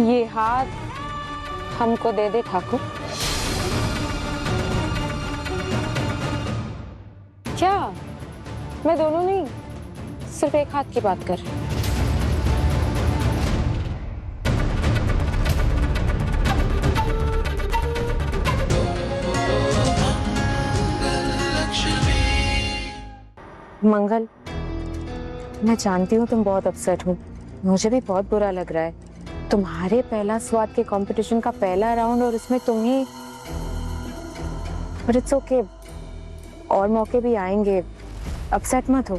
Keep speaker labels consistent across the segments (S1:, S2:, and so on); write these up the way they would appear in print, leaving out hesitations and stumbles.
S1: ये हाथ हमको दे दे ठाकुर। क्या? मैं दोनों नहीं, सिर्फ एक हाथ की बात कर रही हूँ। मंगल, मैं जानती हूँ तुम बहुत अपसेट हो, मुझे भी बहुत बुरा लग रहा है। तुम्हारे पहला स्वाद के कंपटीशन का पहला राउंड और उसमें तुम ही। बट इट्स ओके, और मौके भी आएंगे, अपसेट मत हो।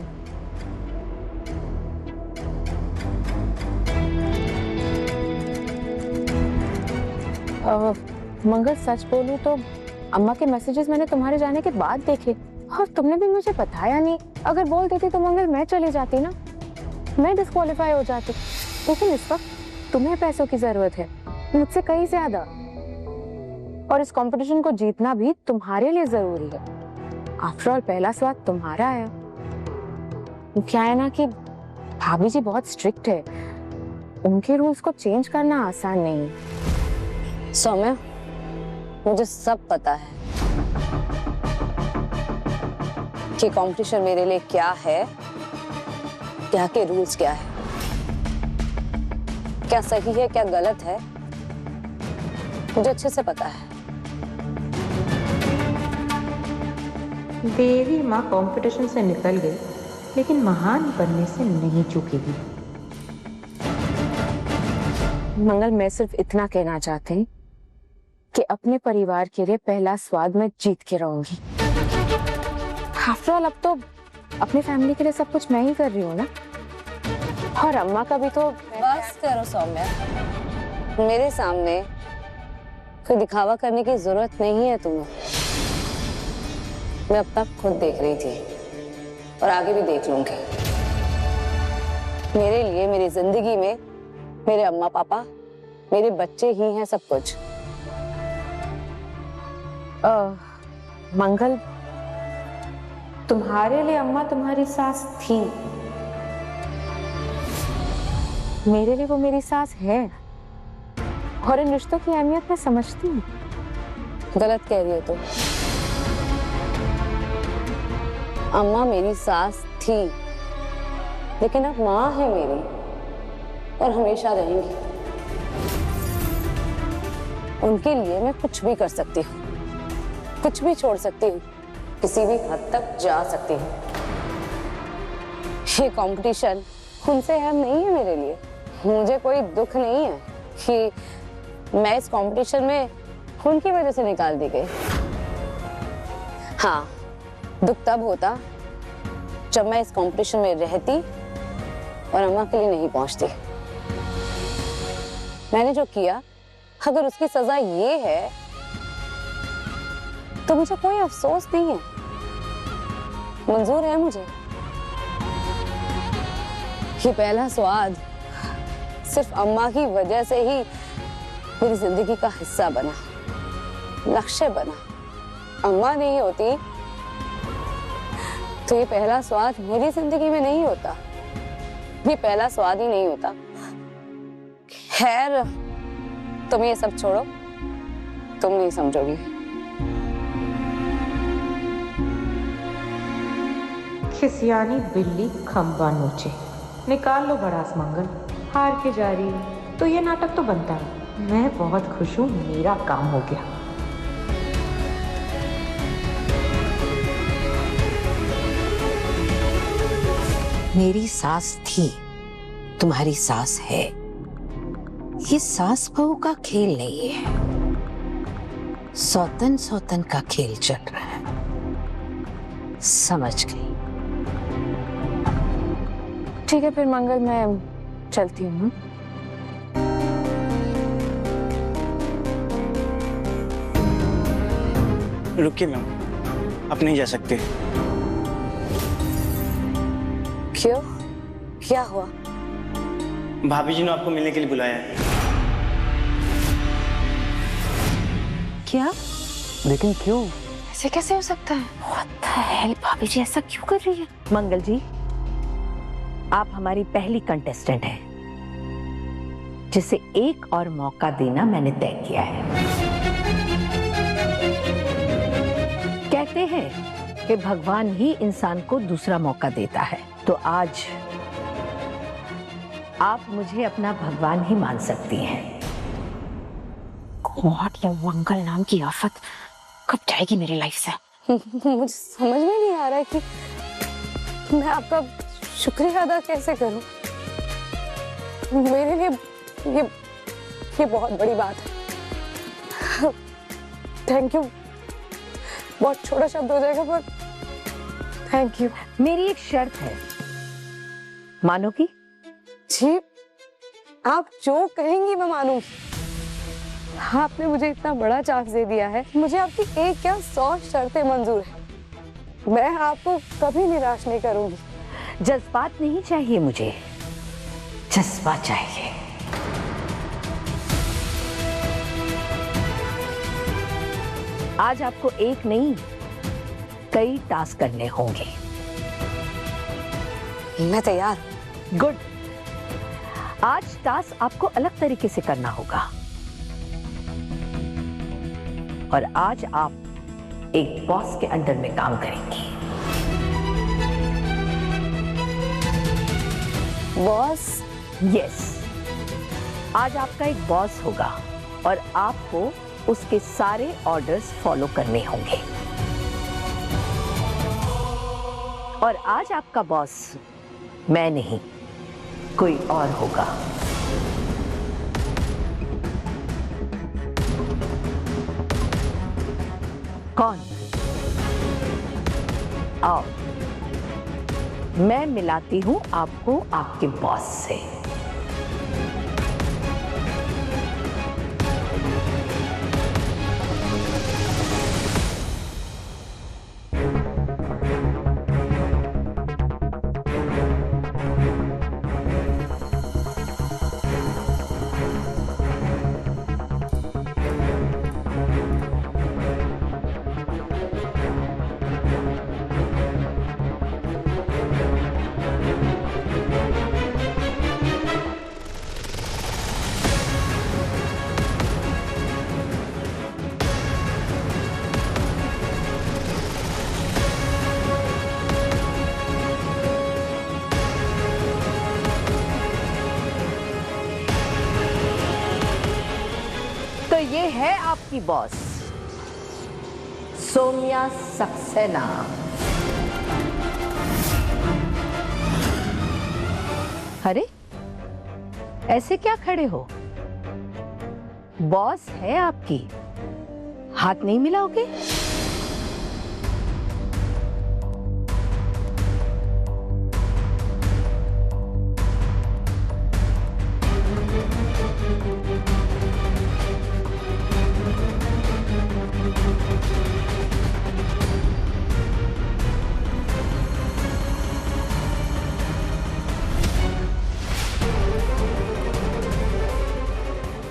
S1: मंगल, सच बोलूं तो अम्मा के मैसेजेस मैंने तुम्हारे जाने के बाद देखे और तुमने भी मुझे बताया नहीं। अगर बोल देती तो मंगल मैं चली जाती ना, मैं डिस्क्वालीफाई हो जाती। लेकिन इस वक्त तुम्हें पैसों की जरूरत है, मुझसे कहीं ज्यादा, और इस कंपटीशन को जीतना भी तुम्हारे लिए जरूरी है। आफ्टर ऑल पहला स्वाद तुम्हारा है। क्या है ना कि भाभी जी बहुत स्ट्रिक्ट है, उनके रूल्स को चेंज करना आसान नहीं है।
S2: सौम्या, मुझे सब पता है कि कंपटीशन मेरे लिए क्या है, क्या के रूल्स क्या है, क्या सही है क्या गलत है, मुझे अच्छे से पता है।
S3: देवी माँ कंपटीशन से निकल गई, लेकिन महान बनने से नहीं चूकेगी।
S1: मंगल, मैं सिर्फ इतना कहना चाहती हूँ कि अपने परिवार के लिए पहला स्वाद मैं जीत के रहूंगी। आफ्टर ऑल अब तो अपनी फैमिली के लिए सब कुछ मैं ही कर रही हूँ ना, और अम्मा का भी तो।
S2: बस करो सौम्या, मेरे सामने कोई दिखावा करने की जरूरत नहीं है तुम्हें। मैं अब तक खुद देख रही थी और आगे भी देख लूंगी। मेरे लिए मेरी जिंदगी में मेरे अम्मा पापा, मेरे बच्चे ही हैं सब कुछ।
S1: मंगल, तुम्हारे लिए अम्मा तुम्हारी सास थी, मेरे लिए वो मेरी सास है, और इन रिश्तों की अहमियत मैं समझती हूँ।
S2: गलत कह रही हो तुम। अम्मा मेरी सास थी, लेकिन अब माँ है मेरी और हमेशा रहेंगी। उनके लिए मैं कुछ भी कर सकती हूँ, कुछ भी छोड़ सकती हूँ, किसी भी हद तक जा सकती हूँ। ये कंपटीशन उनसे अहम नहीं है मेरे लिए। मुझे कोई दुख नहीं है कि मैं इस कंपटीशन में उनकी वजह से निकाल दी गई। हाँ, दुख तब होता जब मैं इस कंपटीशन में रहती और अम्मा के लिए नहीं पहुंचती। मैंने जो किया, अगर उसकी सजा ये है तो मुझे कोई अफसोस नहीं है, मंजूर है मुझे। ये पहला स्वाद सिर्फ अम्मा की वजह से ही मेरी जिंदगी का हिस्सा बना, लक्ष्य बना। अम्मा नहीं होती तो ये पहला स्वाद मेरी जिंदगी में नहीं होता, ये पहला स्वाद ही नहीं होता। खैर, तुम ये सब छोड़ो, तुम नहीं समझोगी।
S3: खिसियानी बिल्ली खंबा नोचे। निकाल लो भड़ास मंगल, हार के जा रही है तो ये नाटक तो बनता है। मैं बहुत खुश हूँ, मेरा काम हो गया।
S4: मेरी सास थी, तुम्हारी सास है। ये सास बहू का खेल नहीं है, सौतन सौतन का खेल चल रहा है। समझ गई?
S1: ठीक है फिर मंगल, मैं चलती हूँ।
S5: रुकिए मैम, आप नहीं जा सकते।
S2: क्यों? क्या हुआ?
S5: भाभी जी ने आपको मिलने के लिए बुलाया है।
S1: क्या?
S5: लेकिन क्यों?
S1: ऐसे कैसे हो सकता है? What the hell? भाभी जी ऐसा क्यों कर रही है?
S6: मंगल जी, आप हमारी पहली कंटेस्टेंट हैं।
S4: जिसे एक और मौका देना मैंने तय किया है। कहते हैं कि भगवान ही इंसान को दूसरा मौका देता है, तो आज आप मुझे अपना भगवान ही मान सकती हैं।
S1: गॉड, ये मंगल नाम की आफत कब जाएगी मेरी लाइफ से?
S2: मुझे समझ में नहीं आ रहा है कि मैं आपका शुक्रिया अदा कैसे करूं। मेरे लिए ये बहुत बड़ी बात है। थैंक यू बहुत छोटा शब्द हो जाएगा पर थैंक यू।
S4: मेरी एक शर्त है, मानोगी?
S2: जी, आप जो कहेंगी मैं मानूंगी। आपने मुझे इतना बड़ा चांस दे दिया है, मुझे आपकी एक क्या 100 शर्तें मंजूर है। मैं आपको कभी निराश नहीं करूंगी।
S4: जज्बात नहीं चाहिए मुझे, जज्बा चाहिए। आज आपको एक नहीं, कई टास्क करने होंगे।
S2: मैं तैयार।
S4: गुड। आज टास्क आपको अलग तरीके से करना होगा और आज आप एक बॉस के अंडर में काम करेंगी।
S2: बॉस?
S4: यस, आज आपका एक बॉस होगा और आपको उसके सारे ऑर्डर्स फॉलो करने होंगे। और आज आपका बॉस मैं नहीं, कोई और होगा। कौन? आओ, मैं मिलाती हूं आपको आपके बॉस से। तो ये है आपकी बॉस, सोम्या सक्सेना। अरे ऐसे क्या खड़े हो? बॉस है आपकी, हाथ नहीं मिलाओगे?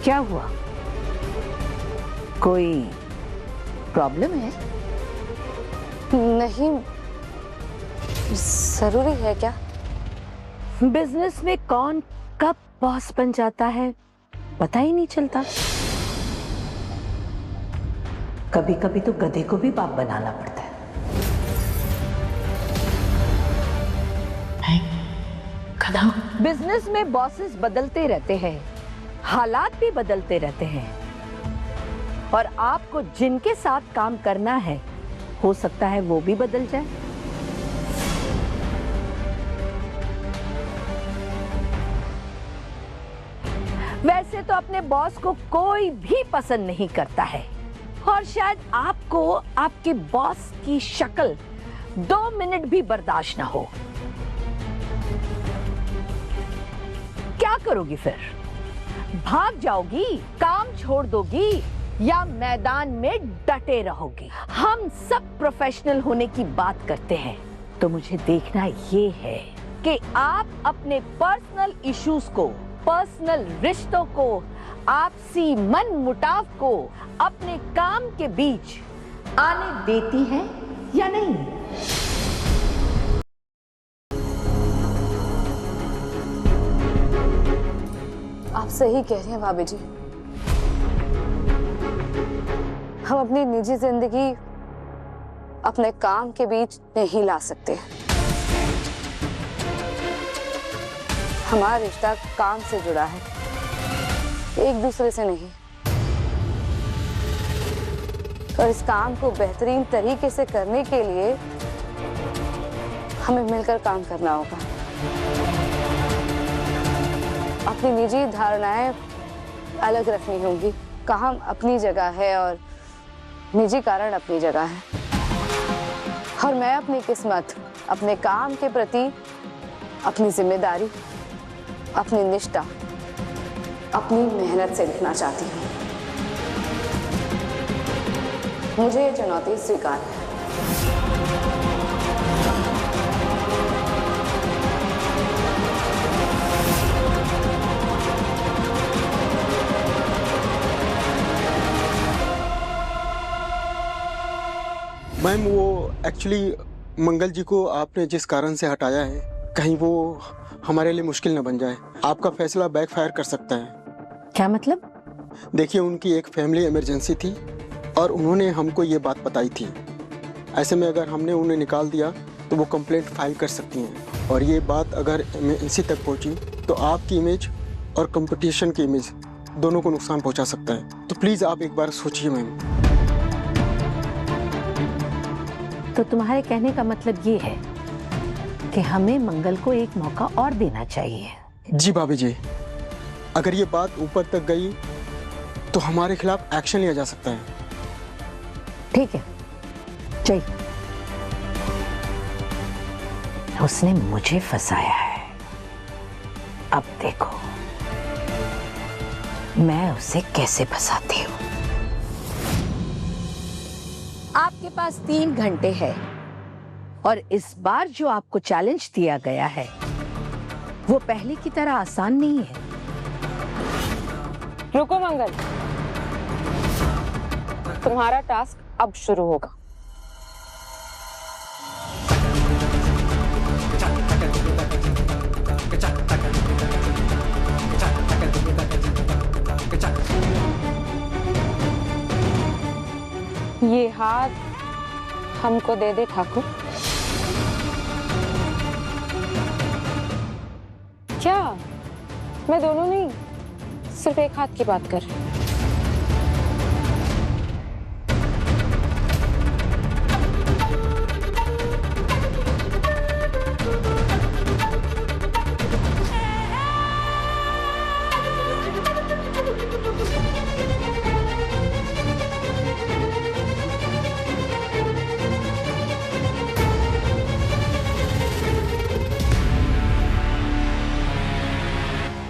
S4: क्या हुआ? कोई प्रॉब्लम है?
S2: नहीं, जरूरी है क्या?
S4: बिजनेस में कौन कब बॉस बन जाता है पता ही नहीं चलता। कभी कभी तो गधे को भी बाप बनाना पड़ता है। गधा? बिजनेस में बॉसेस बदलते रहते हैं, हालात भी बदलते रहते हैं और आपको जिनके साथ काम करना है हो सकता है वो भी बदल जाए। वैसे तो अपने बॉस को कोई भी पसंद नहीं करता है और शायद आपको आपके बॉस की शक्ल 2 मिनट भी बर्दाश्त ना हो। क्या करोगी फिर? भाग जाओगी, काम छोड़ दोगी या मैदान में डटे रहोगी? हम सब प्रोफेशनल होने की बात करते हैं, तो मुझे देखना ये है कि आप अपने पर्सनल इश्यूज को, पर्सनल रिश्तों को, आपसी मन मुटाव को अपने काम के बीच आने देती हैं या नहीं?
S2: आप सही कह रही हैं भाभी जी। हम अपनी निजी जिंदगी अपने काम के बीच नहीं ला सकते। हमारा रिश्ता काम से जुड़ा है, एक दूसरे से नहीं। और इस काम को बेहतरीन तरीके से करने के लिए हमें मिलकर काम करना होगा। अपनी निजी धारणाएं अलग रखनी होंगी। काम अपनी जगह है और निजी कारण अपनी जगह है। और मैं अपनी किस्मत, अपने काम के प्रति अपनी जिम्मेदारी, अपनी निष्ठा, अपनी मेहनत से लिखना चाहती हूँ। मुझे ये चुनौती स्वीकार है।
S6: मैम वो एक्चुअली मंगल जी को आपने जिस कारण से हटाया है, कहीं वो हमारे लिए मुश्किल न बन जाए। आपका फैसला बैकफायर कर सकता है।
S4: क्या मतलब?
S6: देखिए, उनकी एक फैमिली इमरजेंसी थी और उन्होंने हमको ये बात बताई थी। ऐसे में अगर हमने उन्हें निकाल दिया तो वो कंप्लेंट फाइल कर सकती हैं और ये बात अगर एमएनसी तक पहुंची तो आपकी इमेज और कंपटीशन की इमेज दोनों को नुकसान पहुंचा सकता है। तो प्लीज़ आप एक बार सोचिए मैम।
S4: तो तुम्हारे कहने का मतलब ये है कि हमें मंगल को एक मौका और देना चाहिए।
S6: जी भाभी जी, अगर ये बात ऊपर तक गई तो हमारे खिलाफ एक्शन लिया जा सकता है।
S4: ठीक है, चाहिए। उसने मुझे फंसाया है, अब देखो मैं उसे कैसे फंसाती हूँ। आपके पास 3 घंटे है और इस बार जो आपको चैलेंज दिया गया है वो पहले की तरह आसान नहीं है।
S1: रुको मंगल, तुम्हारा टास्क अब शुरू होगा। ये हाथ हमको दे दे ठाकुर। क्या? मैं दोनों नहीं, सिर्फ एक हाथ की बात कर रही हूँ।